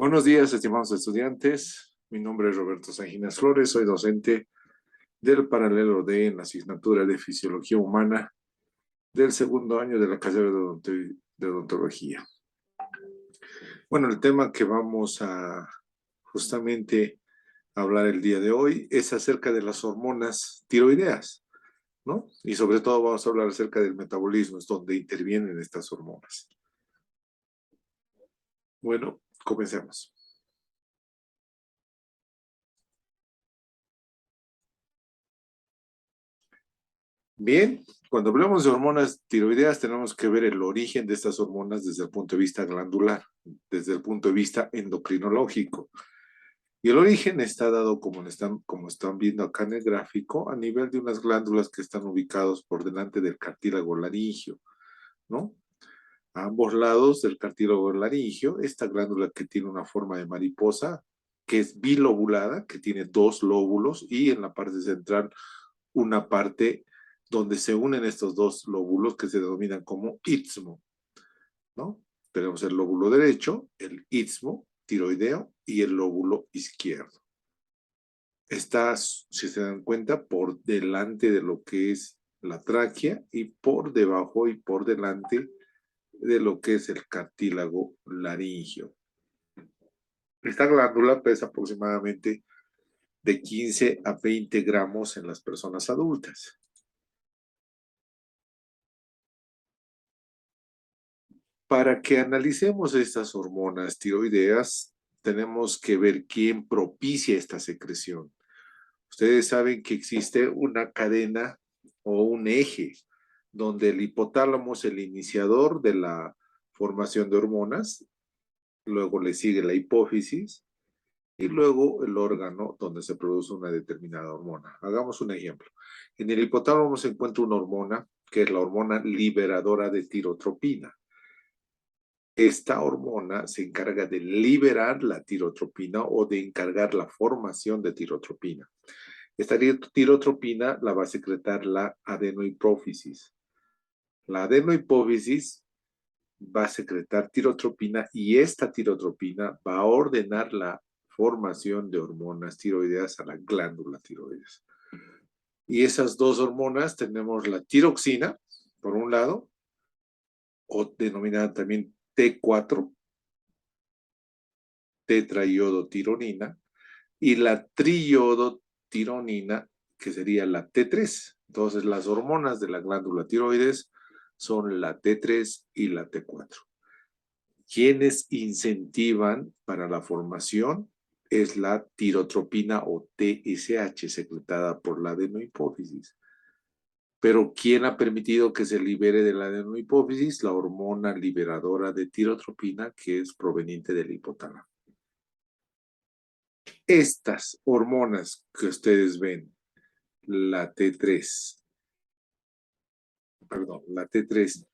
Buenos días, estimados estudiantes. Mi nombre es Roberto Sanginas Flores, soy docente del paralelo D en la asignatura de Fisiología Humana del segundo año de la carrera de odontología. Bueno, el tema que vamos a justamente hablar el día de hoy es acerca de las hormonas tiroideas, ¿no? Y sobre todo vamos a hablar acerca del metabolismo, es donde intervienen estas hormonas. Bueno, comencemos. Bien, cuando hablamos de hormonas tiroideas tenemos que ver el origen de estas hormonas desde el punto de vista glandular, desde el punto de vista endocrinológico. Y el origen está dado, como están viendo acá en el gráfico, a nivel de unas glándulas que están ubicados por delante del cartílago laringio, ¿no? A ambos lados del cartílago laringio, esta glándula que tiene una forma de mariposa, que es bilobulada, que tiene dos lóbulos, y en la parte central una parte donde se unen estos dos lóbulos que se denominan como istmo, ¿no? Tenemos el lóbulo derecho, el istmo tiroideo y el lóbulo izquierdo. Está, si se dan cuenta, por delante de lo que es la tráquea y por debajo y por delante de lo que es el cartílago laringio. Esta glándula pesa aproximadamente de 15 a 20 gramos en las personas adultas. Para que analicemos estas hormonas tiroideas, tenemos que ver quién propicia esta secreción. Ustedes saben que existe una cadena o un eje donde el hipotálamo es el iniciador de la formación de hormonas, luego le sigue la hipófisis y luego el órgano donde se produce una determinada hormona. Hagamos un ejemplo. En el hipotálamo se encuentra una hormona que es la hormona liberadora de tirotropina. Esta hormona se encarga de liberar la tirotropina o de encargar la formación de tirotropina. Esta tirotropina la va a secretar la adenohipófisis. La adenohipófisis va a secretar tirotropina y esta tirotropina va a ordenar la formación de hormonas tiroideas a la glándula tiroides. Y esas dos hormonas tenemos la tiroxina, por un lado, o denominada también T4, tetraiodotironina, y la triiodotironina, que sería la T3. Entonces, las hormonas de la glándula tiroides son la T3 y la T4. Quienes incentivan para la formación es la tirotropina o TSH, secretada por la adenohipófisis. Pero ¿quién ha permitido que se libere de la adenohipófisis? La hormona liberadora de tirotropina, que es proveniente del hipotálamo. Estas hormonas que ustedes ven, la T3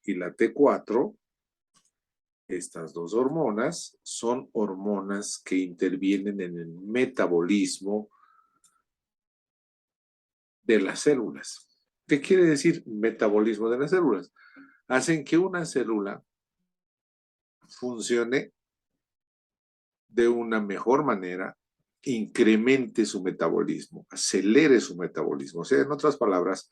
y la T4, estas dos hormonas son hormonas que intervienen en el metabolismo de las células. ¿Qué quiere decir metabolismo de las células? Hacen que una célula funcione de una mejor manera, incremente su metabolismo, acelere su metabolismo. O sea, en otras palabras,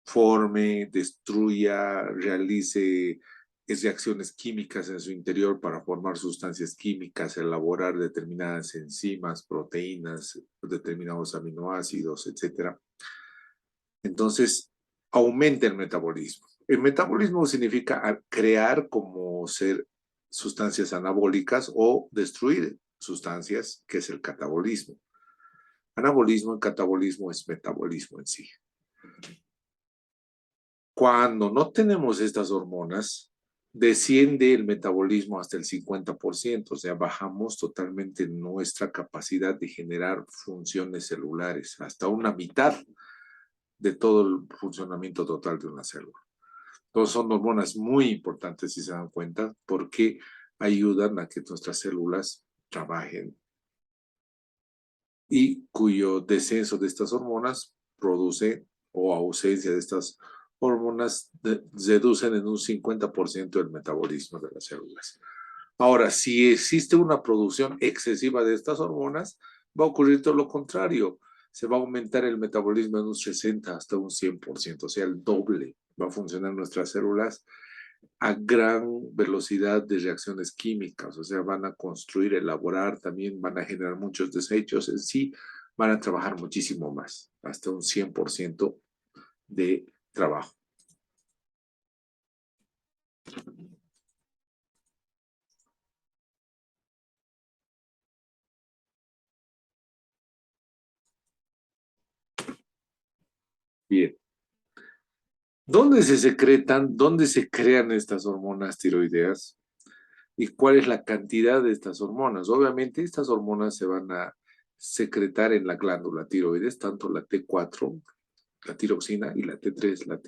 forme, destruya, realice reacciones químicas en su interior para formar sustancias químicas, elaborar determinadas enzimas, proteínas, determinados aminoácidos, etc. Entonces, aumenta el metabolismo. El metabolismo significa crear como ser sustancias anabólicas o destruir sustancias, que es el catabolismo. Anabolismo y catabolismo es metabolismo en sí. Cuando no tenemos estas hormonas, desciende el metabolismo hasta el 50%, o sea, bajamos totalmente nuestra capacidad de generar funciones celulares, hasta una mitad de todo el funcionamiento total de una célula. Entonces son hormonas muy importantes, si se dan cuenta, porque ayudan a que nuestras células trabajen y cuyo descenso de estas hormonas produce, o ausencia de estas hormonas, reducen en un 50% el metabolismo de las células. Ahora, si existe una producción excesiva de estas hormonas, va a ocurrir todo lo contrario. Se va a aumentar el metabolismo en un 60 hasta un 100%, o sea, el doble. Va a funcionar nuestras células a gran velocidad de reacciones químicas, o sea, van a construir, elaborar, también van a generar muchos desechos en sí, van a trabajar muchísimo más, hasta un 100% de trabajo. Bien. ¿Dónde se secretan, dónde se crean estas hormonas tiroideas? ¿Y cuál es la cantidad de estas hormonas? Obviamente, estas hormonas se van a secretar en la glándula tiroides, tanto la T4, la tiroxina, y la T3, la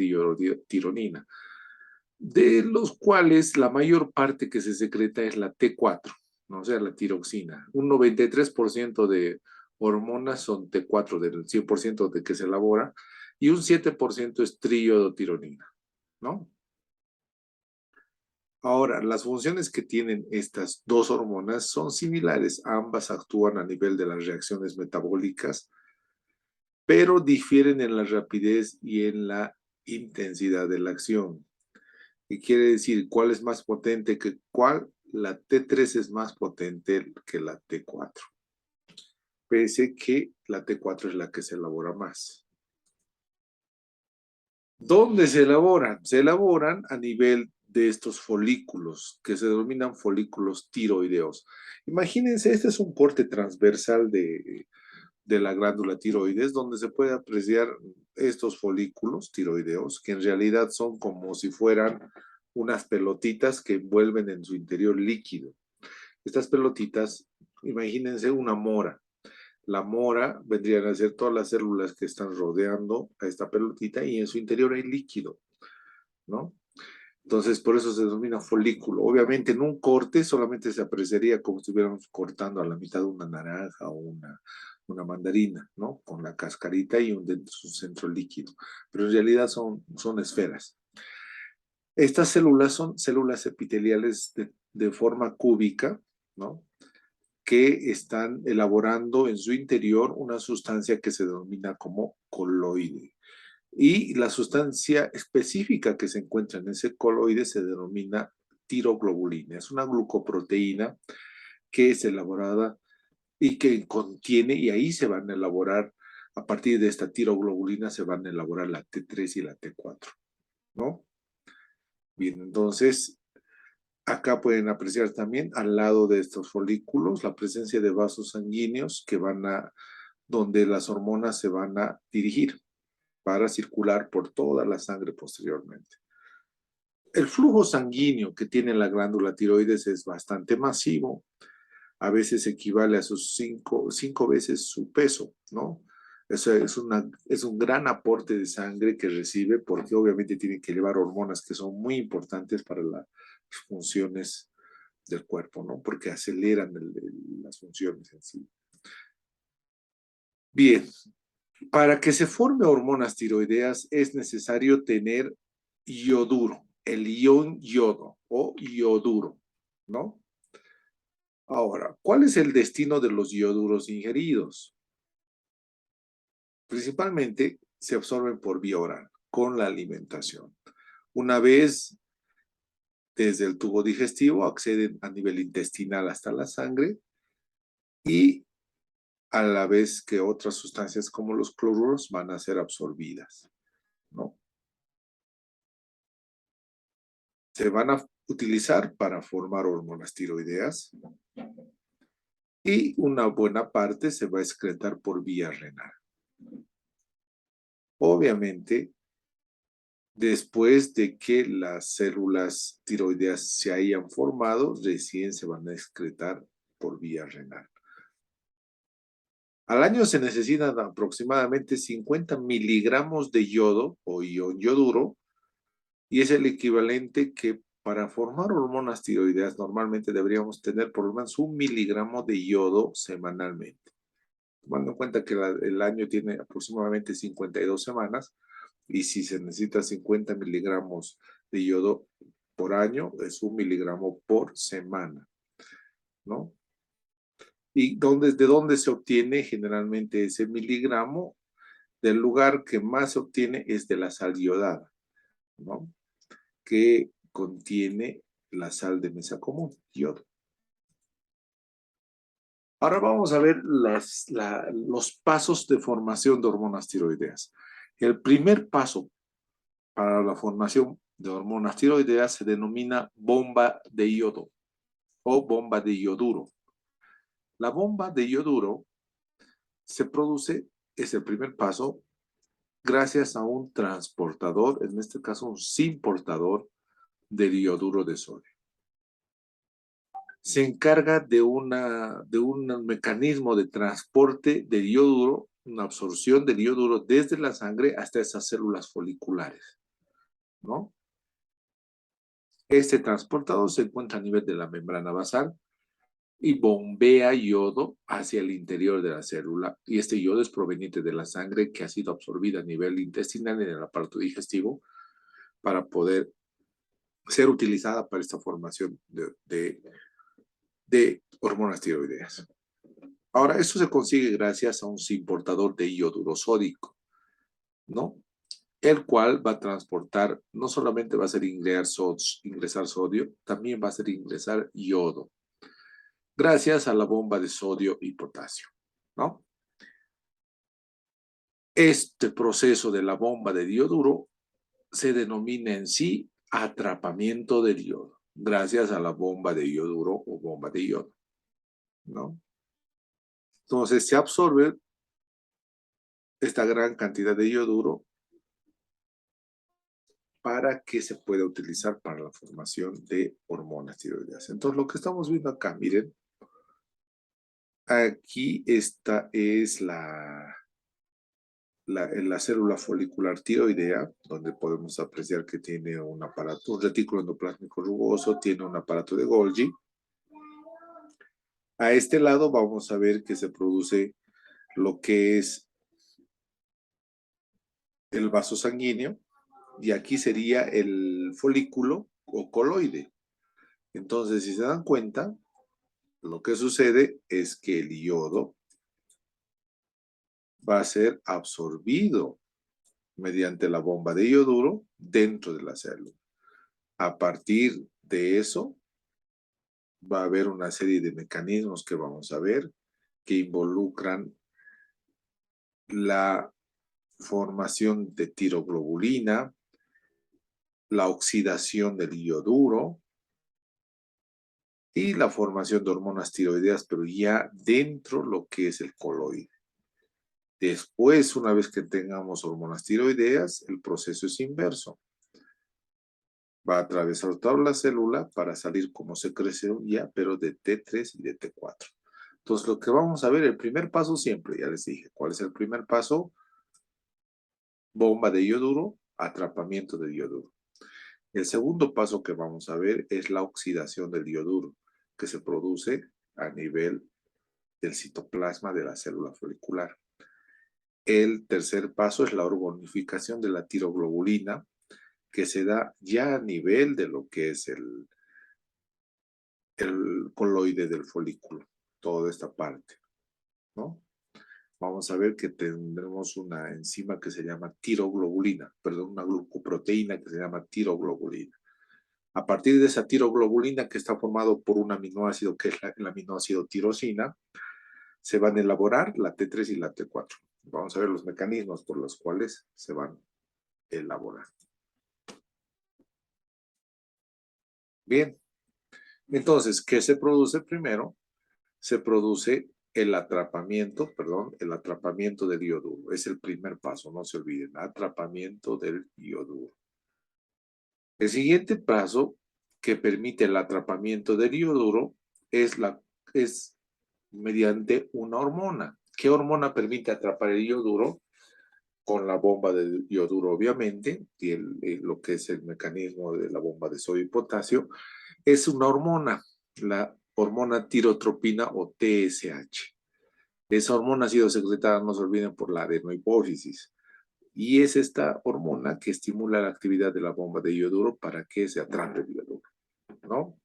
tironina, de los cuales la mayor parte que se secreta es la T4, ¿no? O sea, la tiroxina. Un 93% de hormonas son T4, del 100% de que se elabora, y un 7% es triodotironina, ¿no? Ahora, las funciones que tienen estas dos hormonas son similares. Ambas actúan a nivel de las reacciones metabólicas, pero difieren en la rapidez y en la intensidad de la acción. ¿Qué quiere decir? ¿Cuál es más potente que cuál? La T3 es más potente que la T4, pese que la T4 es la que se elabora más. ¿Dónde se elaboran? Se elaboran a nivel de estos folículos, que se denominan folículos tiroideos. Imagínense, este es un corte transversal de la glándula tiroides, donde se puede apreciar estos folículos tiroideos, que en realidad son como si fueran unas pelotitas que envuelven en su interior líquido. Estas pelotitas, imagínense una mora. La mora vendrían a ser todas las células que están rodeando a esta pelotita y en su interior hay líquido, ¿no? Entonces, por eso se denomina folículo. Obviamente, en un corte solamente se apreciaría como si estuviéramos cortando a la mitad de una naranja o una mandarina, ¿no? Con la cascarita y su centro líquido. Pero en realidad son esferas. Estas células son células epiteliales de forma cúbica, ¿no? Que están elaborando en su interior una sustancia que se denomina como coloide. Y la sustancia específica que se encuentra en ese coloide se denomina tiroglobulina. Es una glucoproteína que es elaborada y que contiene, y ahí se van a elaborar, a partir de esta tiroglobulina se van a elaborar la T3 y la T4, ¿no? Bien, entonces acá pueden apreciar también al lado de estos folículos la presencia de vasos sanguíneos que donde las hormonas se van a dirigir para circular por toda la sangre posteriormente. El flujo sanguíneo que tiene la glándula tiroides es bastante masivo, a veces equivale a sus cinco veces su peso, ¿no? Eso es un gran aporte de sangre que recibe porque obviamente tiene que llevar hormonas que son muy importantes para las funciones del cuerpo, ¿no? Porque aceleran las funciones en sí. Bien, para que se forme hormonas tiroideas es necesario tener yoduro, el ion yodo o yoduro, ¿no? Ahora, ¿cuál es el destino de los ioduros ingeridos? Principalmente se absorben por vía oral, con la alimentación. Una vez desde el tubo digestivo acceden a nivel intestinal hasta la sangre y a la vez que otras sustancias como los cloruros van a ser absorbidas, ¿no? Se van a utilizar para formar hormonas tiroideas y una buena parte se va a excretar por vía renal. Obviamente, después de que las células tiroideas se hayan formado, recién se van a excretar por vía renal. Al año se necesitan aproximadamente 50 miligramos de yodo o ion yoduro y es el equivalente que para formar hormonas tiroideas normalmente deberíamos tener por lo menos 1 miligramo de yodo semanalmente. Tomando en cuenta que el año tiene aproximadamente 52 semanas y si se necesita 50 miligramos de yodo por año, es 1 miligramo por semana. ¿no? ¿Y de dónde se obtiene generalmente ese miligramo? Del lugar que más se obtiene es de la sal iodada, ¿no? Que contiene la sal de mesa común, yodo. Ahora vamos a ver los pasos de formación de hormonas tiroideas. El primer paso para la formación de hormonas tiroideas se denomina bomba de yodo o bomba de ioduro. La bomba de ioduro se produce, es el primer paso, gracias a un transportador, en este caso un simportador del ioduro de sodio. Se encarga de un mecanismo de transporte del ioduro, una absorción del ioduro desde la sangre hasta esas células foliculares, ¿no? Este transportador se encuentra a nivel de la membrana basal y bombea yodo hacia el interior de la célula. Y este yodo es proveniente de la sangre que ha sido absorbida a nivel intestinal en el aparato digestivo para poder ser utilizada para esta formación de hormonas tiroideas. Ahora, esto se consigue gracias a un simportador de ioduro sódico, ¿no? El cual va a transportar, no solamente va a hacer ingresar sodio, también va a hacer ingresar yodo, gracias a la bomba de sodio y potasio, ¿no? Este proceso de la bomba de dioduro se denomina en sí atrapamiento del yodo, gracias a la bomba de ioduro o bomba de yodo, ¿no? Entonces se absorbe esta gran cantidad de ioduro para que se pueda utilizar para la formación de hormonas tiroideas. Entonces, lo que estamos viendo acá, miren, aquí esta es la célula folicular tiroidea, donde podemos apreciar que tiene un aparato, un retículo endoplásmico rugoso, tiene un aparato de Golgi. A este lado vamos a ver que se produce lo que es el vaso sanguíneo, y aquí sería el folículo o coloide. Entonces, si se dan cuenta, lo que sucede es que el yodo va a ser absorbido mediante la bomba de ioduro dentro de la célula. A partir de eso, va a haber una serie de mecanismos que vamos a ver que involucran la formación de tiroglobulina, la oxidación del ioduro y la formación de hormonas tiroideas, pero ya dentro lo que es el coloide. Después, una vez que tengamos hormonas tiroideas, el proceso es inverso. Va a atravesar toda la célula para salir como secreción ya, pero de T3 y de T4. Entonces, lo que vamos a ver, el primer paso siempre, ya les dije, ¿cuál es el primer paso? Bomba de ioduro, atrapamiento de ioduro. El segundo paso que vamos a ver es la oxidación del ioduro, que se produce a nivel del citoplasma de la célula folicular. El tercer paso es la orgonificación de la tiroglobulina, que se da ya a nivel de lo que es el coloide del folículo, toda esta parte, ¿no? Vamos a ver que tendremos una enzima que se llama tiroglobulina, perdón, una glucoproteína que se llama tiroglobulina. A partir de esa tiroglobulina, que está formado por un aminoácido que es el aminoácido tirosina, se van a elaborar la T3 y la T4. Vamos a ver los mecanismos por los cuales se van a elaborar. Bien, entonces, ¿qué se produce primero? Se produce el atrapamiento del ioduro. Es el primer paso, no se olviden, atrapamiento del ioduro. El siguiente paso que permite el atrapamiento del ioduro es mediante una hormona. ¿Qué hormona permite atrapar el ioduro? Con la bomba de ioduro, obviamente, y lo que es el mecanismo de la bomba de sodio y potasio, es una hormona, la hormona tirotropina o TSH. Esa hormona ha sido secretada, no se olviden, por la adenohipófisis. Y es esta hormona que estimula la actividad de la bomba de ioduro para que se atrape el ioduro, ¿no?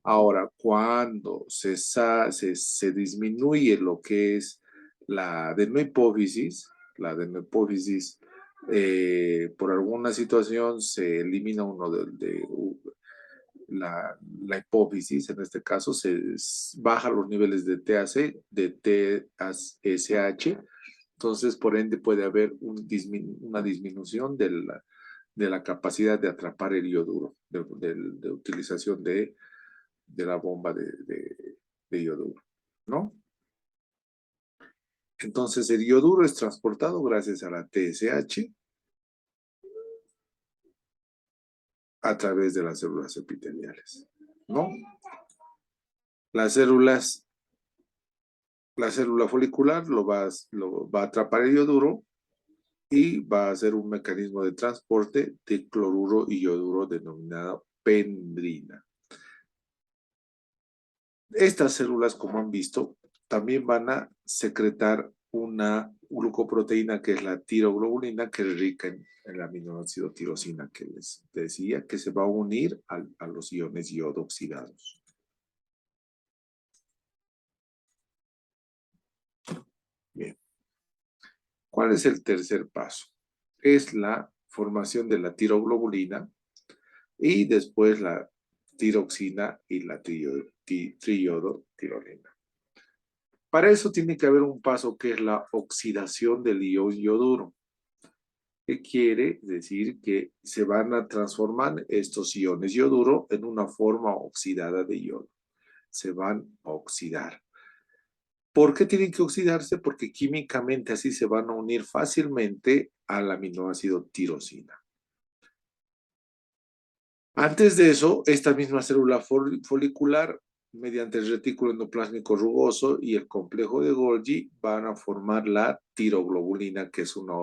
Ahora, cuando se disminuye lo que es la adeноhipófisis, por alguna situación se elimina uno la hipófisis, en este caso baja los niveles de THC, de TSH, entonces por ende puede haber una disminución de la capacidad de atrapar el ioduro, de utilización de la bomba de ioduro, ¿no? Entonces el ioduro es transportado gracias a la TSH a través de las células epiteliales, ¿no? Las células, la célula folicular lo va a atrapar el ioduro y va a hacer un mecanismo de transporte de cloruro y ioduro denominado pendrina. Estas células, como han visto, también van a secretar una glucoproteína que es la tiroglobulina, que es rica en el aminoácido tirosina, que les decía que se va a unir a los iones yodo oxidados. Bien. ¿Cuál es el tercer paso? Es la formación de la tiroglobulina y después la tiroxina y la triiodotirolina. Para eso tiene que haber un paso que es la oxidación del ion yoduro, que quiere decir que se van a transformar estos iones yoduro en una forma oxidada de yodo. Se van a oxidar. ¿Por qué tienen que oxidarse? Porque químicamente así se van a unir fácilmente al aminoácido tirosina. Antes de eso, esta misma célula folicular, mediante el retículo endoplásmico rugoso y el complejo de Golgi, van a formar la tiroglobulina, que es una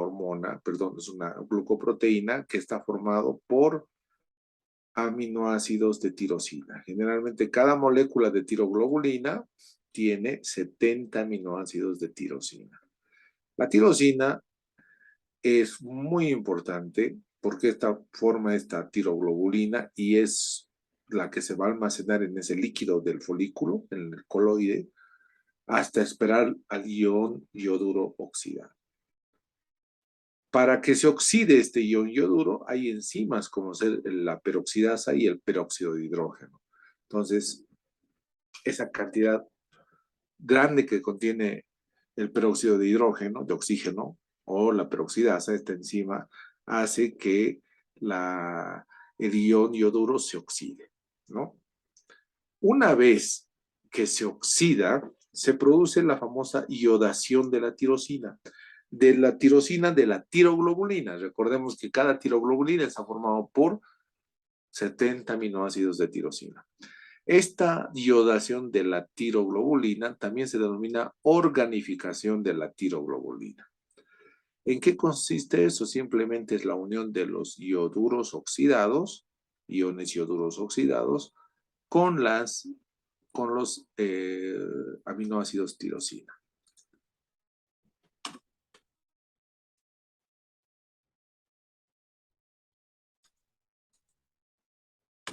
es una glucoproteína que está formado por aminoácidos de tirosina. Generalmente cada molécula de tiroglobulina tiene 70 aminoácidos de tirosina. La tirosina es muy importante porque forma esta tiroglobulina y es la que se va a almacenar en ese líquido del folículo, en el coloide, hasta esperar al ion yoduro oxidado. Para que se oxide este ion yoduro, hay enzimas como la peroxidasa y el peróxido de hidrógeno. Entonces, esa cantidad grande que contiene el peróxido de hidrógeno, de oxígeno, o la peroxidasa, esta enzima, hace que el ion yoduro se oxide, ¿no? Una vez que se oxida, se produce la famosa iodación de la tirosina, de la tiroglobulina. Recordemos que cada tiroglobulina está formado por 70 aminoácidos de tirosina. Esta iodación de la tiroglobulina también se denomina organificación de la tiroglobulina. ¿En qué consiste eso? Simplemente es la unión de los ioduros oxidados, iones ioduros oxidados, con los aminoácidos tirosina.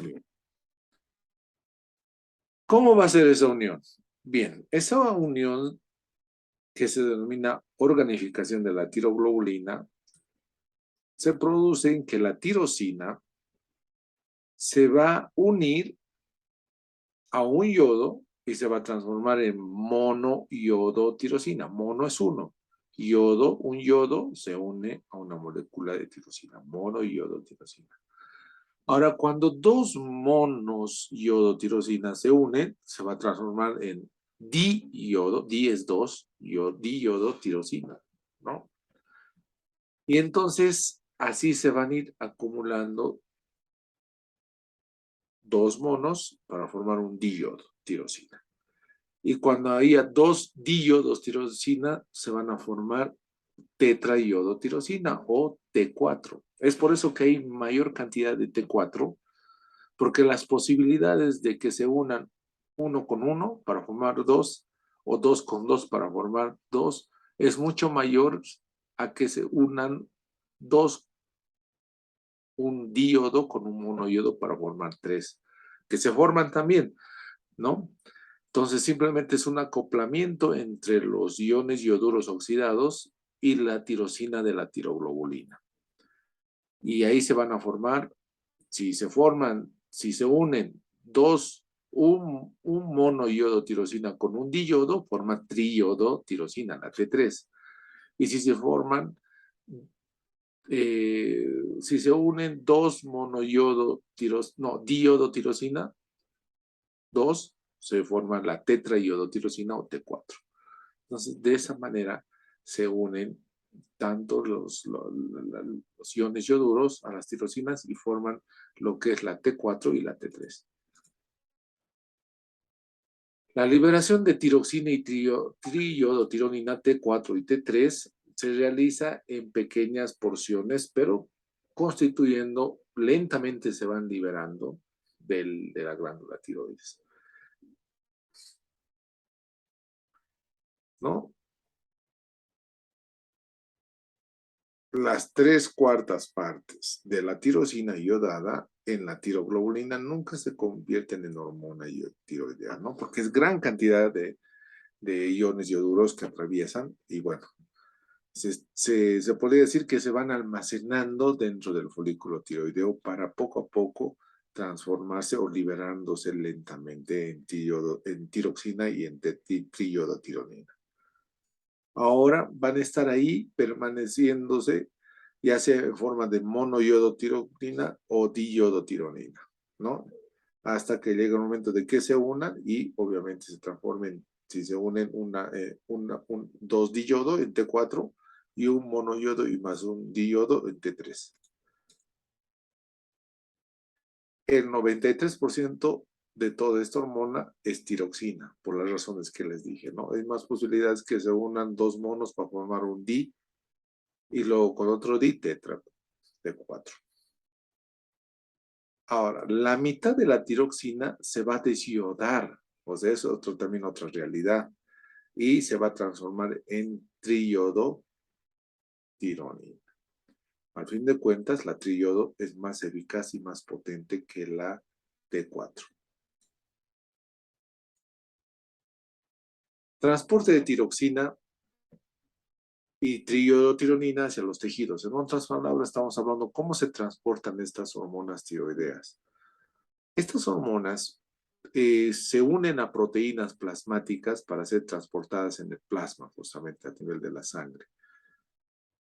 Bien. ¿Cómo va a ser esa unión? Bien, esa unión que se denomina organificación de la tiroglobulina se produce en que la tirosina se va a unir a un yodo y se va a transformar en monoiodotirosina. Mono es uno. Un yodo se une a una molécula de tirosina, monoiodotirosina. Ahora, cuando dos monos iodotirosina se unen, se va a transformar en diiodo, di es dos, diiodotirosina, ¿no? Y entonces, así se van a ir acumulando dos monos para formar un diiodotirosina. Y cuando haya dos diiodotirosina, se van a formar tetraiodotirosina o T4. Es por eso que hay mayor cantidad de T4, porque las posibilidades de que se unan uno con uno para formar dos o dos con dos para formar dos es mucho mayor a que se unan un díodo con un monoiodo para formar tres, que se forman también, ¿no? Entonces simplemente es un acoplamiento entre los iones ioduros oxidados y la tirosina de la tiroglobulina. Y ahí se van a formar, si se unen un monoyodo tirosina con un diyodo, forma triyodo tirosina, la T3. Y si se forman, si se unen dos monoyodo diodo tirosina, dos, se forma la tetraiodotirosina o T4. Entonces, de esa manera se unen tanto los iones yoduros a las tirosinas y forman lo que es la T4 y la T3. La liberación de tiroxina y triiodotironina T4 y T3 se realiza en pequeñas porciones, pero constituyendo, lentamente se van liberando de la glándula tiroides, ¿no? Las 3/4 partes de la tirosina iodada en la tiroglobulina nunca se convierten en hormona tiroidea, ¿no? Porque es gran cantidad de iones ioduros que atraviesan y bueno, se podría decir que se van almacenando dentro del folículo tiroideo para poco a poco transformarse o liberándose lentamente en tiroxina y en triiodotironina. Ahora van a estar ahí permaneciéndose, ya sea en forma de monoyodotironina o diyodotironina, ¿no? Hasta que llega el momento de que se unan y obviamente se transformen, si se unen dos diyodo en T4 y un monoyodo y más un diyodo en T3. El 93% de toda esta hormona es tiroxina, por las razones que les dije, ¿no? Hay más posibilidades que se unan dos monos para formar un di y luego con otro di tetra de 4. Ahora, la mitad de la tiroxina se va a desiodar, o sea, es también otra realidad, y se va a transformar en triyodotironina. Al fin de cuentas, la triyodo es más eficaz y más potente que la T4. Transporte de tiroxina y triiodotironina hacia los tejidos. En otras palabras, estamos hablando cómo se transportan estas hormonas tiroideas. Estas hormonas se unen a proteínas plasmáticas para ser transportadas en el plasma, justamente a nivel de la sangre.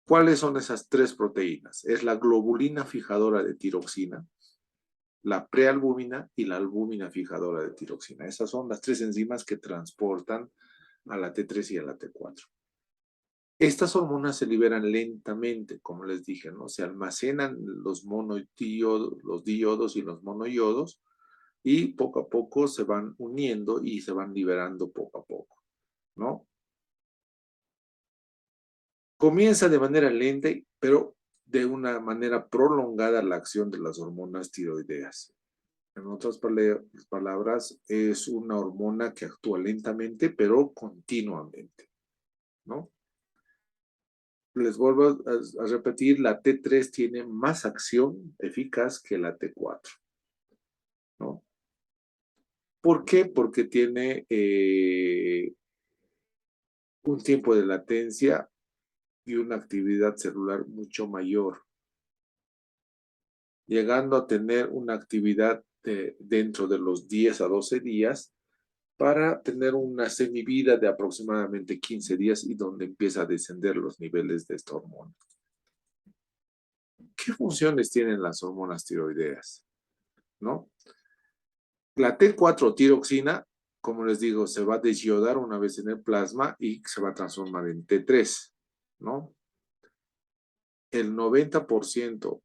¿Cuáles son esas tres proteínas? Es la globulina fijadora de tiroxina, la prealbúmina y la albúmina fijadora de tiroxina. Esas son las tres enzimas que transportan a la T3 y a la T4. Estas hormonas se liberan lentamente, como les dije, ¿no? Se almacenan los diodos y los monoyodos y poco a poco se van uniendo y se van liberando poco a poco, ¿no? Comienza de manera lenta, pero de una manera prolongada la acción de las hormonas tiroideas. En otras palabras, es una hormona que actúa lentamente, pero continuamente, ¿no? Les vuelvo a repetir, la T3 tiene más acción eficaz que la T4, ¿no? ¿Por qué? Porque tiene un tiempo de latencia y una actividad celular mucho mayor, llegando a tener una actividad dentro de los 10 a 12 días para tener una semivida de aproximadamente 15 días y donde empieza a descender los niveles de esta hormona. ¿Qué funciones tienen las hormonas tiroideas? ¿No? La T4 tiroxina, como les digo, se va a desiodar una vez en el plasma y se va a transformar en T3, ¿no? El 90%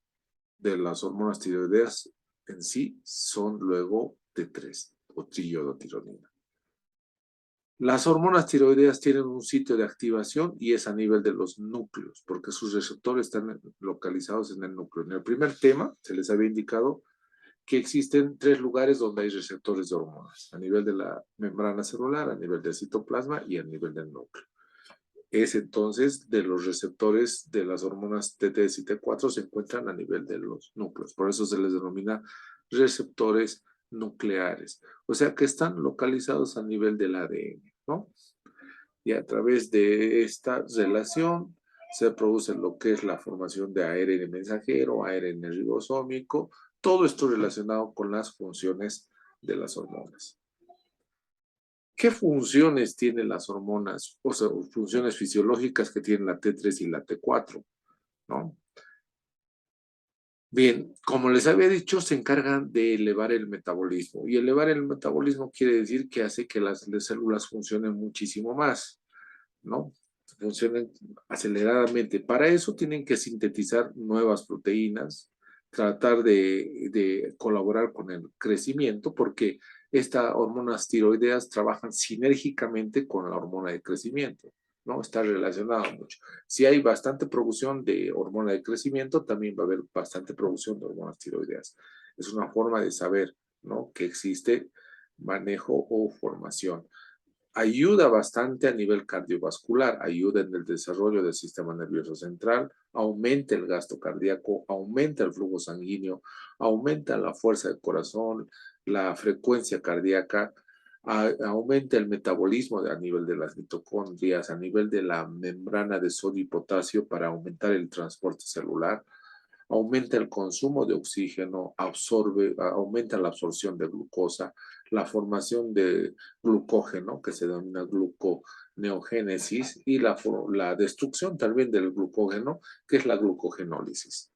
de las hormonas tiroideas en sí son luego T3 o triiodotironina. Las hormonas tiroideas tienen un sitio de activación y es a nivel de los núcleos, porque sus receptores están localizados en el núcleo. En el primer tema se les había indicado que existen 3 lugares donde hay receptores de hormonas, a nivel de la membrana celular, a nivel del citoplasma y a nivel del núcleo. Es entonces de los receptores de las hormonas T3 y T4 se encuentran a nivel de los núcleos. Por eso se les denomina receptores nucleares, o sea que están localizados a nivel del ADN, ¿no? Y a través de esta relación se produce lo que es la formación de ARN mensajero, ARN ribosómico, todo esto relacionado con las funciones de las hormonas. ¿Qué funciones tienen las hormonas? O sea, funciones fisiológicas que tienen la T3 y la T4, ¿no? Bien, como les había dicho, se encargan de elevar el metabolismo. Y elevar el metabolismo quiere decir que hace que las células funcionen muchísimo más, ¿no? Funcionen aceleradamente. Para eso tienen que sintetizar nuevas proteínas, tratar de colaborar con el crecimiento, porque estas hormonas tiroideas trabajan sinérgicamente con la hormona de crecimiento, ¿no? Está relacionado mucho. Si hay bastante producción de hormona de crecimiento, también va a haber bastante producción de hormonas tiroideas. Es una forma de saber, ¿no?, que existe manejo o formación. Ayuda bastante a nivel cardiovascular, ayuda en el desarrollo del sistema nervioso central, aumenta el gasto cardíaco, aumenta el flujo sanguíneo, aumenta la fuerza del corazón, la frecuencia cardíaca, aumenta el metabolismo a nivel de las mitocondrias, a nivel de la membrana de sodio y potasio para aumentar el transporte celular, aumenta el consumo de oxígeno, aumenta la absorción de glucosa, la formación de glucógeno, que se denomina gluconeogénesis, y la destrucción también del glucógeno, que es la glucogenólisis,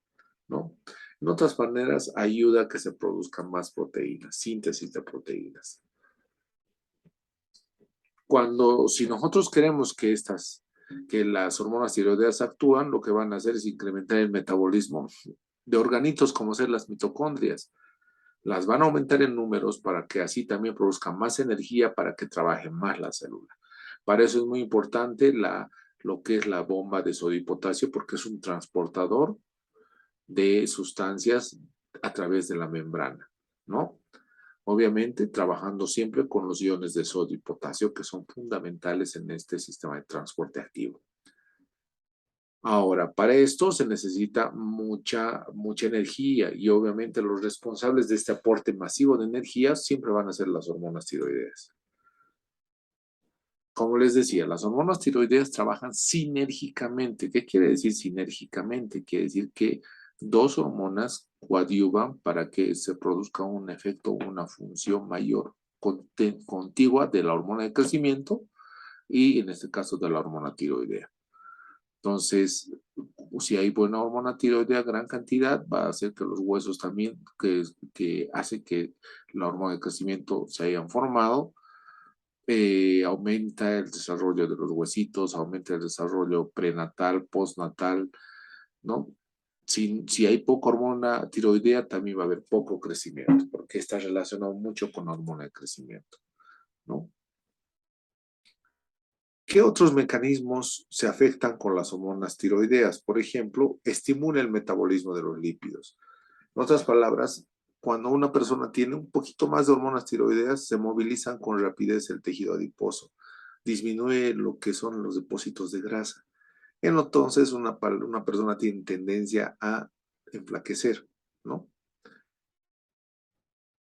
¿no? En otras maneras, ayuda a que se produzcan más proteínas, síntesis de proteínas. Si nosotros queremos que las hormonas tiroideas actúan, lo que van a hacer es incrementar el metabolismo de organitos como ser las mitocondrias. Las van a aumentar en números para que así también produzcan más energía para que trabaje más la célula. Para eso es muy importante lo que es la bomba de sodio y potasio, porque es un transportador de sustancias a través de la membrana, ¿no? Obviamente trabajando siempre con los iones de sodio y potasio que son fundamentales en este sistema de transporte activo. Ahora, para esto se necesita mucha energía y obviamente los responsables de este aporte masivo de energía siempre van a ser las hormonas tiroideas. Como les decía, las hormonas tiroideas trabajan sinérgicamente. ¿Qué quiere decir sinérgicamente? Quiere decir que dos hormonas coadyuvan para que se produzca un efecto, una función mayor contigua de la hormona de crecimiento y en este caso de la hormona tiroidea. Entonces, si hay buena hormona tiroidea, gran cantidad, va a hacer que los huesos también, que hace que la hormona de crecimiento se hayan formado, aumenta el desarrollo de los huesitos, aumenta el desarrollo prenatal, postnatal, ¿no? Si hay poca hormona tiroidea, también va a haber poco crecimiento, porque está relacionado mucho con la hormona de crecimiento, ¿no? ¿Qué otros mecanismos se afectan con las hormonas tiroideas? Por ejemplo, estimula el metabolismo de los lípidos. En otras palabras, cuando una persona tiene un poquito más de hormonas tiroideas, se movilizan con rapidez el tejido adiposo, disminuye lo que son los depósitos de grasa. Entonces, una persona tiene tendencia a enflaquecer, ¿no?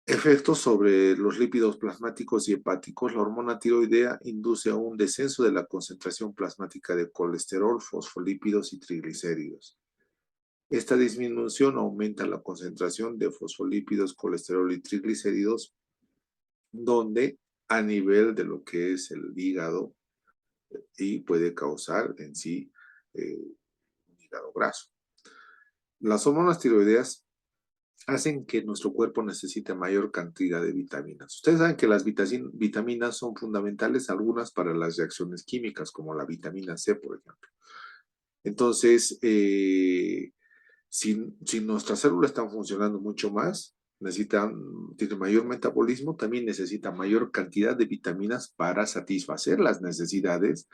Efectos sobre los lípidos plasmáticos y hepáticos. La hormona tiroidea induce a un descenso de la concentración plasmática de colesterol, fosfolípidos y triglicéridos. Esta disminución aumenta la concentración de fosfolípidos, colesterol y triglicéridos, donde a nivel de lo que es el hígado y puede causar en sí un hígado graso. Las hormonas tiroideas hacen que nuestro cuerpo necesite mayor cantidad de vitaminas. Ustedes saben que las vitaminas son fundamentales, algunas para las reacciones químicas, como la vitamina C, por ejemplo. Entonces, si nuestras células están funcionando mucho más, tienen mayor metabolismo, también necesitan mayor cantidad de vitaminas para satisfacer las necesidades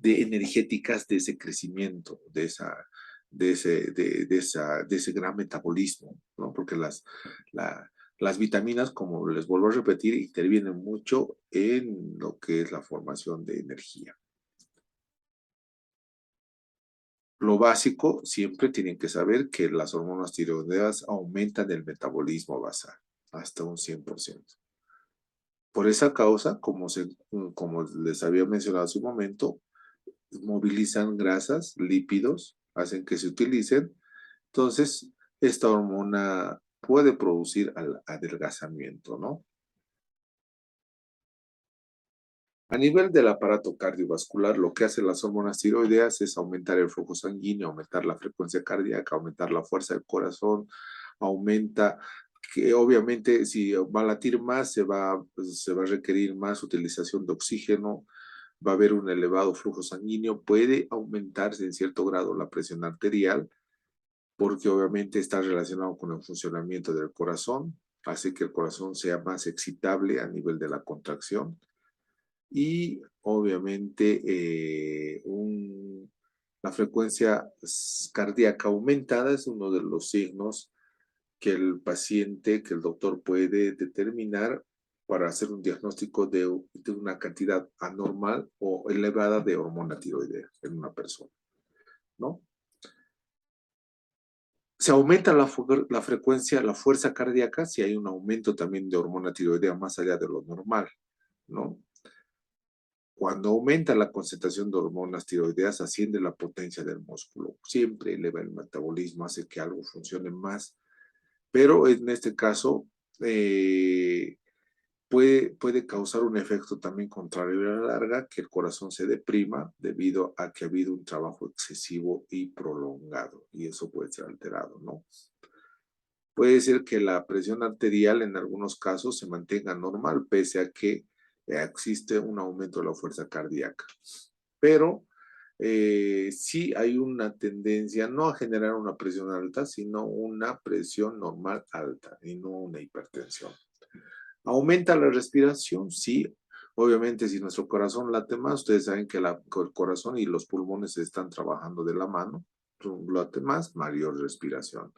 energéticas de ese crecimiento, de ese gran metabolismo, ¿no? Porque las vitaminas, como les vuelvo a repetir, intervienen mucho en lo que es la formación de energía. Lo básico, siempre tienen que saber que las hormonas tiroideas aumentan el metabolismo basal, hasta un 100%. Por esa causa, como les había mencionado hace un momento, movilizan grasas, lípidos, hacen que se utilicen. Entonces, esta hormona puede producir adelgazamiento, ¿no? A nivel del aparato cardiovascular, lo que hacen las hormonas tiroideas es aumentar el flujo sanguíneo, aumentar la frecuencia cardíaca, aumentar la fuerza del corazón, aumenta que obviamente si va a latir más, pues, se va a requerir más utilización de oxígeno, va a haber un elevado flujo sanguíneo, puede aumentarse en cierto grado la presión arterial, porque obviamente está relacionado con el funcionamiento del corazón, hace que el corazón sea más excitable a nivel de la contracción y obviamente la frecuencia cardíaca aumentada es uno de los signos que que el doctor puede determinar para hacer un diagnóstico de una cantidad anormal o elevada de hormona tiroidea en una persona, ¿no? Se aumenta la frecuencia, la fuerza cardíaca si hay un aumento también de hormona tiroidea más allá de lo normal, ¿no? Cuando aumenta la concentración de hormonas tiroideas, asciende la potencia del músculo. Siempre eleva el metabolismo, hace que algo funcione más. Pero en este caso, puede causar un efecto también contrario a la larga, que el corazón se deprima debido a que ha habido un trabajo excesivo y prolongado. Y eso puede ser alterado, ¿no? Puede ser que la presión arterial en algunos casos se mantenga normal, pese a que existe un aumento de la fuerza cardíaca. Pero sí hay una tendencia no a generar una presión alta, sino una presión normal alta y no una hipertensión. ¿Aumenta la respiración? Sí. Obviamente, si nuestro corazón late más, ustedes saben que el corazón y los pulmones están trabajando de la mano, late más, mayor respiración.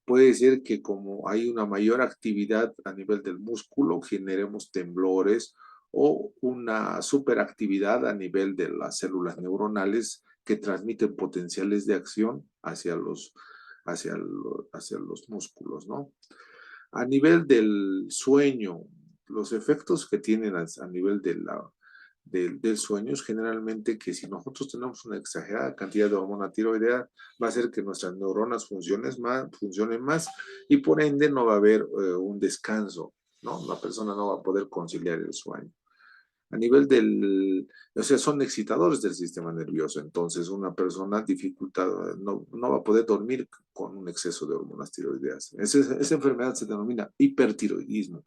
Puede ser que como hay una mayor actividad a nivel del músculo, generemos temblores o una superactividad a nivel de las células neuronales que transmiten potenciales de acción hacia los músculos, ¿no? A nivel del sueño, los efectos que tienen a nivel del sueño es generalmente que si nosotros tenemos una exagerada cantidad de hormona tiroidea, va a hacer que nuestras neuronas funcionen más y por ende no va a haber un descanso, ¿no? La persona no va a poder conciliar el sueño. A nivel o sea, son excitadores del sistema nervioso, entonces una persona dificultada no va a poder dormir con un exceso de hormonas tiroideas. Esa enfermedad se denomina hipertiroidismo.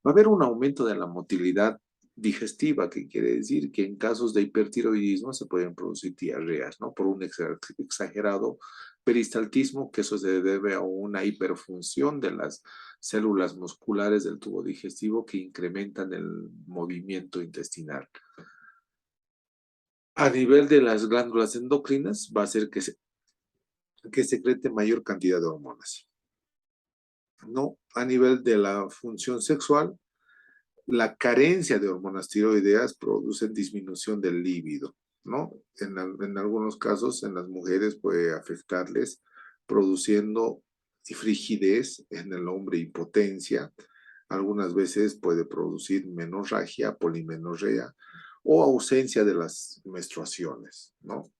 Va a haber un aumento de la motilidad digestiva, que quiere decir que en casos de hipertiroidismo se pueden producir diarreas, ¿no? Por un exagerado peristaltismo, que eso se debe a una hiperfunción de las células musculares del tubo digestivo que incrementan el movimiento intestinal. A nivel de las glándulas endocrinas, va a hacer que secrete mayor cantidad de hormonas, ¿no? A nivel de la función sexual, la carencia de hormonas tiroideas produce disminución del líbido, ¿no? En algunos casos, en las mujeres puede afectarles produciendo frigidez, en el hombre impotencia, algunas veces puede producir menorragia, polimenorrea o ausencia de las menstruaciones, ¿no?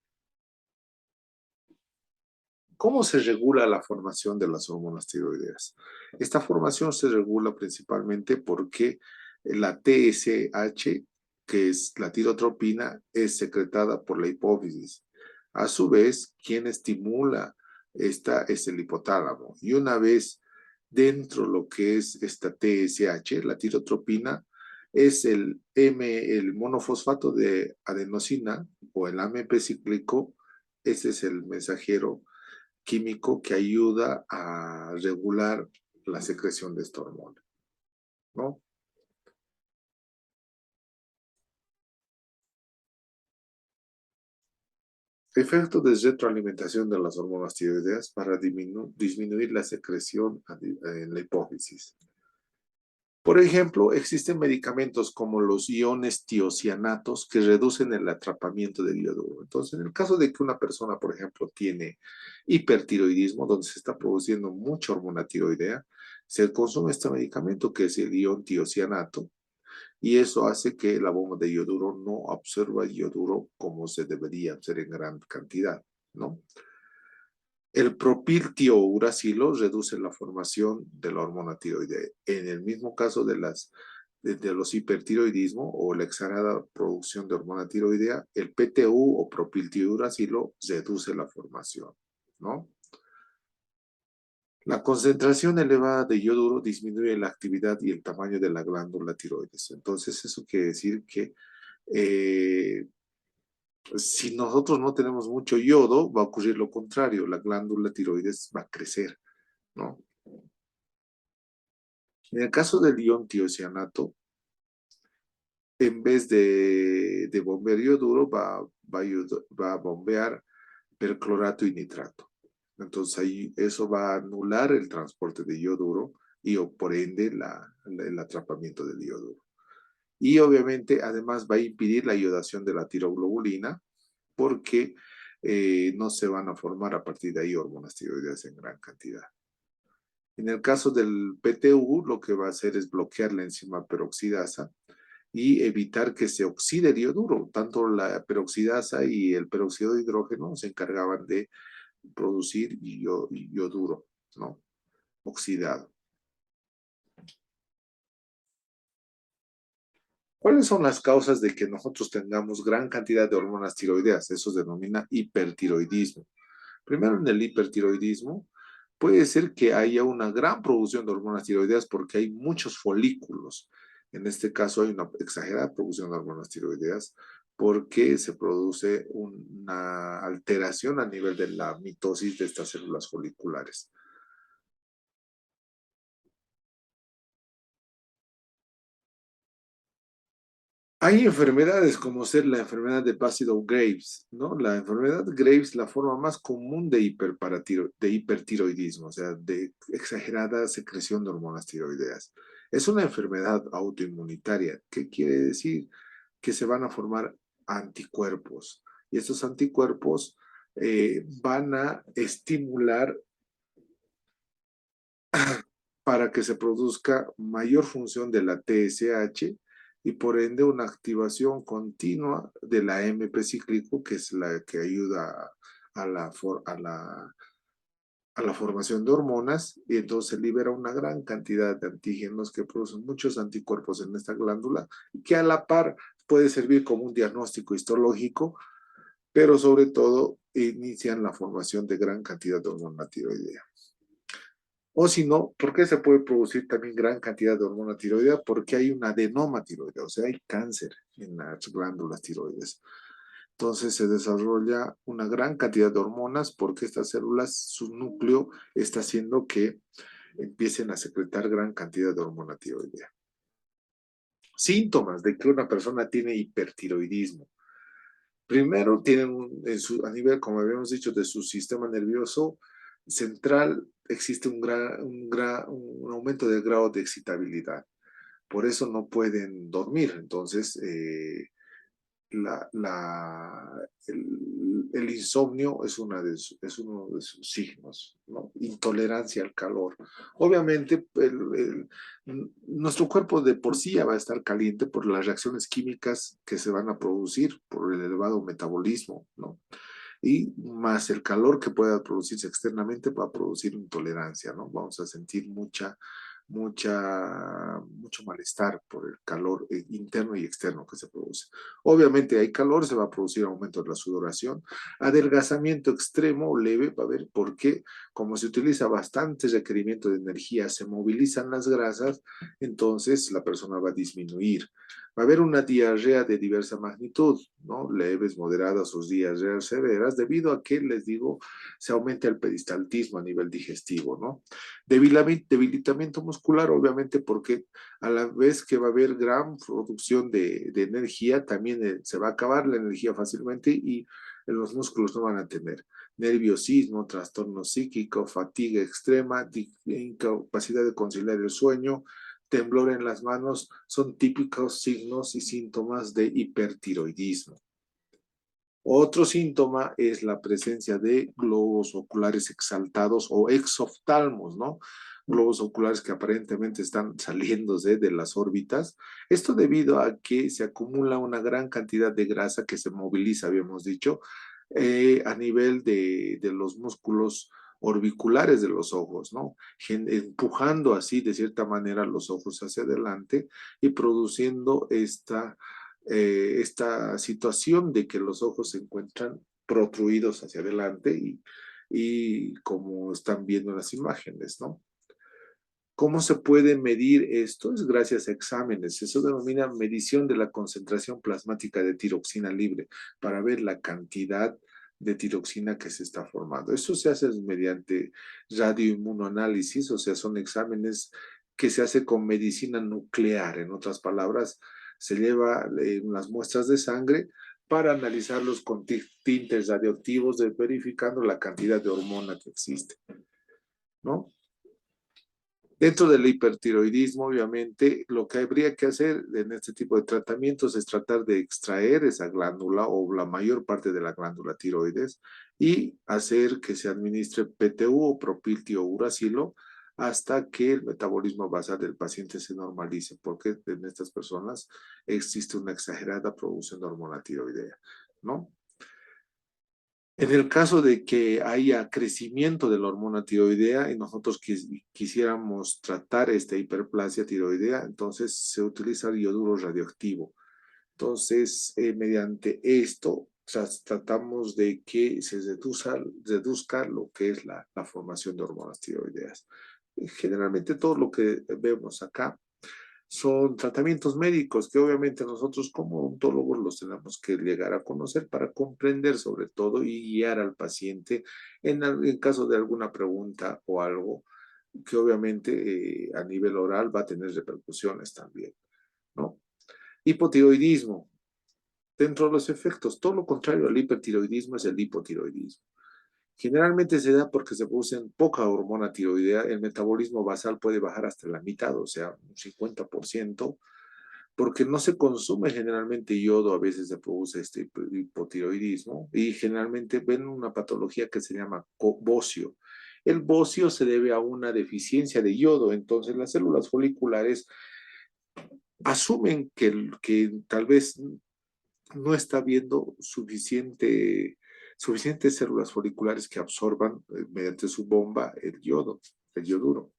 ¿Cómo se regula la formación de las hormonas tiroideas? Esta formación se regula principalmente porque la TSH, que es la tirotropina, es secretada por la hipófisis. A su vez, quien estimula esta es el hipotálamo. Y una vez dentro lo que es esta TSH, la tirotropina, es el monofosfato de adenosina o el AMP cíclico, ese es el mensajero químico que ayuda a regular la secreción de esta hormona, ¿no? Efecto de retroalimentación de las hormonas tiroideas para disminuir la secreción en la hipófisis. Por ejemplo, existen medicamentos como los iones tiocianatos que reducen el atrapamiento del iodo. Entonces, en el caso de que una persona, por ejemplo, tiene hipertiroidismo, donde se está produciendo mucha hormona tiroidea, Se consume este medicamento que es el ion tiocianato y eso hace que la bomba de yoduro no absorba yoduro como se debería hacer en gran cantidad, ¿no? El propiltiouracilo reduce la formación de la hormona tiroidea. En el mismo caso de los hipertiroidismo o la exagerada producción de hormona tiroidea, el PTU o propiltiouracilo reduce la formación, ¿no? La concentración elevada de yoduro disminuye la actividad y el tamaño de la glándula tiroides. Entonces, eso quiere decir que eh, si nosotros no tenemos mucho yodo, va a ocurrir lo contrario, la glándula tiroides va a crecer, ¿no? En el caso del ion tiocianato, en vez de bombear yoduro, va a bombear perclorato y nitrato. Entonces ahí eso va a anular el transporte de yoduro y por ende el atrapamiento del yoduro. Y obviamente además va a impedir la iodación de la tiroglobulina porque no se van a formar a partir de ahí hormonas tiroideas en gran cantidad. En el caso del PTU, lo que va a hacer es bloquear la enzima peroxidasa y evitar que se oxide el yoduro. Tanto la peroxidasa y el peróxido de hidrógeno se encargaban de producir yoduro, ¿no? Oxidado. ¿Cuáles son las causas de que nosotros tengamos gran cantidad de hormonas tiroideas? Eso se denomina hipertiroidismo. Primero, en el hipertiroidismo, puede ser que haya una gran producción de hormonas tiroideas porque hay muchos folículos. En este caso, hay una exagerada producción de hormonas tiroideas porque se produce una alteración a nivel de la mitosis de estas células foliculares. Hay enfermedades como ser la enfermedad de Basedow-Graves, ¿no? La enfermedad de Graves, la forma más común de hipertiroidismo, o sea, de exagerada secreción de hormonas tiroideas. Es una enfermedad autoinmunitaria. ¿Qué quiere decir? Que se van a formar anticuerpos y estos anticuerpos van a estimular para que se produzca mayor función de la TSH y por ende una activación continua de la AMP cíclico, que es la que ayuda a la formación de hormonas, y entonces libera una gran cantidad de antígenos que producen muchos anticuerpos en esta glándula, que a la par puede servir como un diagnóstico histológico, pero sobre todo inician la formación de gran cantidad de hormona tiroidea. O si no, ¿por qué se puede producir también gran cantidad de hormona tiroidea? Porque hay un adenoma tiroideo, o sea, hay cáncer en las glándulas tiroides. Entonces se desarrolla una gran cantidad de hormonas porque estas células, su núcleo está haciendo que empiecen a secretar gran cantidad de hormona tiroidea. Síntomas de que una persona tiene hipertiroidismo. Primero, tienen a nivel, como habíamos dicho, de su sistema nervioso central, existe un aumento del grado de excitabilidad. Por eso no pueden dormir. Entonces, la, la, el insomnio es uno de sus signos, ¿no? Intolerancia al calor. Obviamente, nuestro cuerpo de por sí ya va a estar caliente por las reacciones químicas que se van a producir por el elevado metabolismo, ¿no? Y más el calor que pueda producirse externamente va a producir intolerancia, ¿no? Vamos a sentir mucho malestar por el calor interno y externo que se produce. Obviamente hay calor, se va a producir aumento de la sudoración, adelgazamiento extremo o leve, va a ver por qué, como se utiliza bastante requerimiento de energía, se movilizan las grasas, entonces la persona va a disminuir. Va a haber una diarrea de diversa magnitud, ¿no? Leves, moderadas o diarreas severas, debido a que, les digo, se aumenta el peristaltismo a nivel digestivo, ¿no? Debilitamiento muscular, obviamente, porque a la vez que va a haber gran producción de energía, también se va a acabar la energía fácilmente y los músculos no van a tener nerviosismo, trastorno psíquico, fatiga extrema, incapacidad de conciliar el sueño, temblor en las manos, son típicos signos y síntomas de hipertiroidismo. Otro síntoma es la presencia de globos oculares exaltados o exoftalmos, ¿no? globos oculares que aparentemente están saliéndose de las órbitas. Esto debido a que se acumula una gran cantidad de grasa que se moviliza, habíamos dicho, a nivel de los músculos orbiculares de los ojos, ¿no? Empujando así de cierta manera los ojos hacia adelante y produciendo esta situación de que los ojos se encuentran protruidos hacia adelante y como están viendo las imágenes, ¿no? ¿Cómo se puede medir esto? Es gracias a exámenes. Eso denomina medición de la concentración plasmática de tiroxina libre para ver la cantidad de tiroxina que se está formando. Eso se hace mediante radioinmunoanálisis, o sea, son exámenes que se hace con medicina nuclear. En otras palabras, se lleva unas muestras de sangre para analizarlos con tintes radioactivos, verificando la cantidad de hormona que existe, ¿no? Dentro del hipertiroidismo, obviamente, lo que habría que hacer en este tipo de tratamientos es tratar de extraer esa glándula o la mayor parte de la glándula tiroides y hacer que se administre PTU o propiltiouracilo hasta que el metabolismo basal del paciente se normalice, porque en estas personas existe una exagerada producción de hormona tiroidea, ¿no? En el caso de que haya crecimiento de la hormona tiroidea y nosotros quisiéramos tratar esta hiperplasia tiroidea, entonces se utiliza el yoduro radioactivo. Entonces, mediante esto, tratamos de que se reduzca lo que es la formación de hormonas tiroideas. Generalmente todo lo que vemos acá son tratamientos médicos que obviamente nosotros como odontólogos los tenemos que llegar a conocer para comprender sobre todo y guiar al paciente en caso de alguna pregunta o algo que obviamente a nivel oral va a tener repercusiones también, ¿no? Hipotiroidismo. Dentro de los efectos, todo lo contrario al hipertiroidismo es el hipotiroidismo. Generalmente se da porque se produce poca hormona tiroidea, el metabolismo basal puede bajar hasta la mitad, o sea, un 50%, porque no se consume generalmente yodo, a veces se produce este hipotiroidismo y generalmente ven una patología que se llama bocio. El bocio se debe a una deficiencia de yodo, entonces las células foliculares asumen que tal vez no está viendo suficientes células foliculares que absorban mediante su bomba el yodo, el yoduro.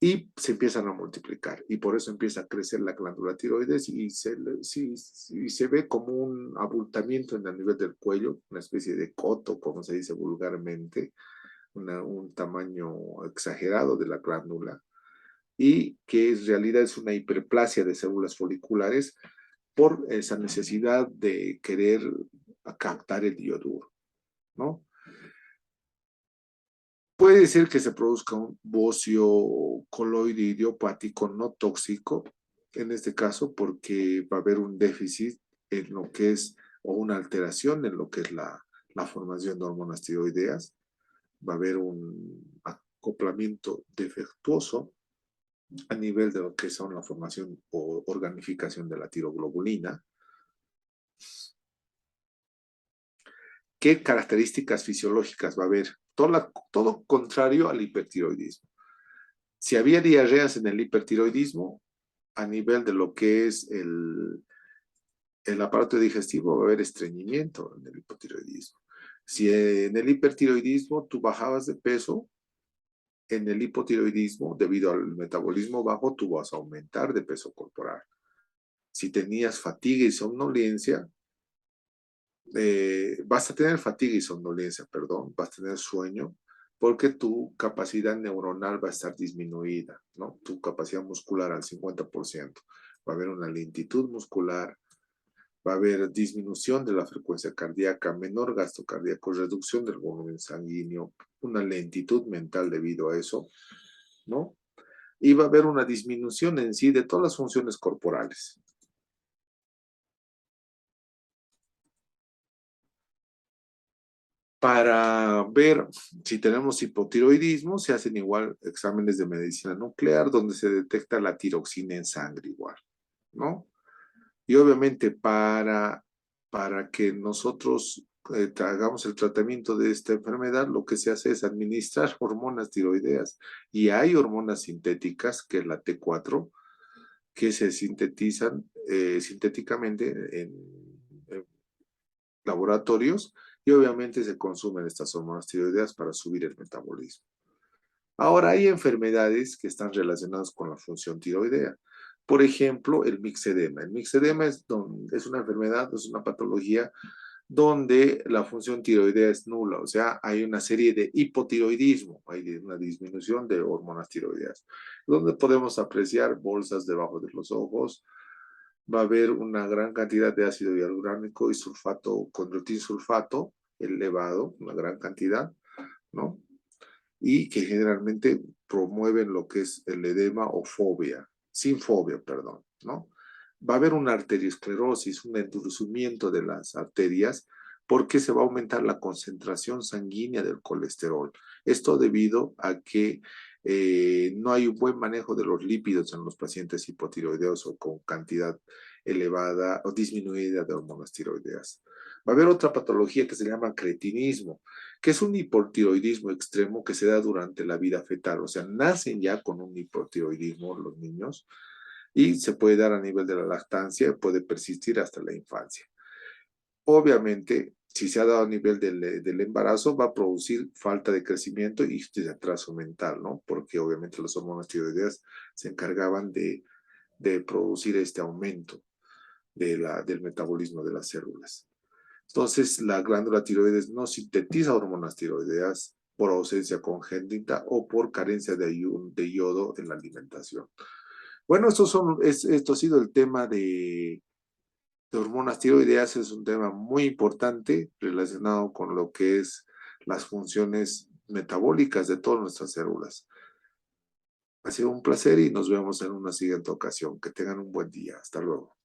Y se empiezan a multiplicar y por eso empieza a crecer la glándula tiroides y se ve como un abultamiento en el nivel del cuello, una especie de coto, como se dice vulgarmente, un tamaño exagerado de la glándula y que en realidad es una hiperplasia de células foliculares por esa necesidad de querer captar el yoduro, ¿no? Puede ser que se produzca un bocio coloide idiopático no tóxico, en este caso porque va a haber un déficit en lo que es, o una alteración en lo que es la formación de hormonas tiroideas, va a haber un acoplamiento defectuoso a nivel de lo que son la formación o organificación de la tiroglobulina. ¿Qué características fisiológicas va a haber? Todo contrario al hipertiroidismo. Si había diarreas en el hipertiroidismo, a nivel de lo que es el aparato digestivo, va a haber estreñimiento en el hipotiroidismo. Si en el hipertiroidismo tú bajabas de peso, en el hipotiroidismo, debido al metabolismo bajo, tú vas a aumentar de peso corporal. Si tenías fatiga y somnolencia, vas a tener fatiga y somnolencia, perdón, vas a tener sueño, porque tu capacidad neuronal va a estar disminuida, ¿no? Tu capacidad muscular al 50%. Va a haber una lentitud muscular, va a haber disminución de la frecuencia cardíaca, menor gasto cardíaco, reducción del volumen sanguíneo, una lentitud mental debido a eso, ¿no? Y va a haber una disminución en sí de todas las funciones corporales. Para ver si tenemos hipotiroidismo, se hacen igual exámenes de medicina nuclear donde se detecta la tiroxina en sangre igual, ¿no? Y obviamente para que nosotros hagamos el tratamiento de esta enfermedad, lo que se hace es administrar hormonas tiroideas. Y hay hormonas sintéticas, que es la T4, que se sintetizan sintéticamente en laboratorios y obviamente se consumen estas hormonas tiroideas para subir el metabolismo. Ahora, hay enfermedades que están relacionadas con la función tiroidea. Por ejemplo, el mixedema. El mixedema es una enfermedad, es una patología donde la función tiroidea es nula, o sea, hay una serie de hipotiroidismo, hay una disminución de hormonas tiroideas, donde podemos apreciar bolsas debajo de los ojos, va a haber una gran cantidad de ácido hialurónico y sulfato, condroitinsulfato elevado, una gran cantidad, ¿no? Y que generalmente promueven lo que es el edema o fobia, sin fobia, perdón, ¿no? Va a haber una arteriosclerosis, un endurecimiento de las arterias, porque se va a aumentar la concentración sanguínea del colesterol. Esto debido a que no hay un buen manejo de los lípidos en los pacientes hipotiroideos o con cantidad elevada o disminuida de hormonas tiroideas. Va a haber otra patología que se llama cretinismo, que es un hipotiroidismo extremo que se da durante la vida fetal. O sea, nacen ya con un hipotiroidismo los niños y se puede dar a nivel de la lactancia, puede persistir hasta la infancia. Obviamente, si se ha dado a nivel del embarazo, va a producir falta de crecimiento y de atraso mental, ¿no? Porque obviamente las hormonas tiroideas se encargaban de producir este aumento del metabolismo de las células. Entonces, la glándula tiroides no sintetiza hormonas tiroideas por ausencia congénita o por carencia de yodo en la alimentación. Bueno, esto ha sido el tema de hormonas tiroideas. Es un tema muy importante relacionado con lo que es las funciones metabólicas de todas nuestras células. Ha sido un placer y nos vemos en una siguiente ocasión. Que tengan un buen día. Hasta luego.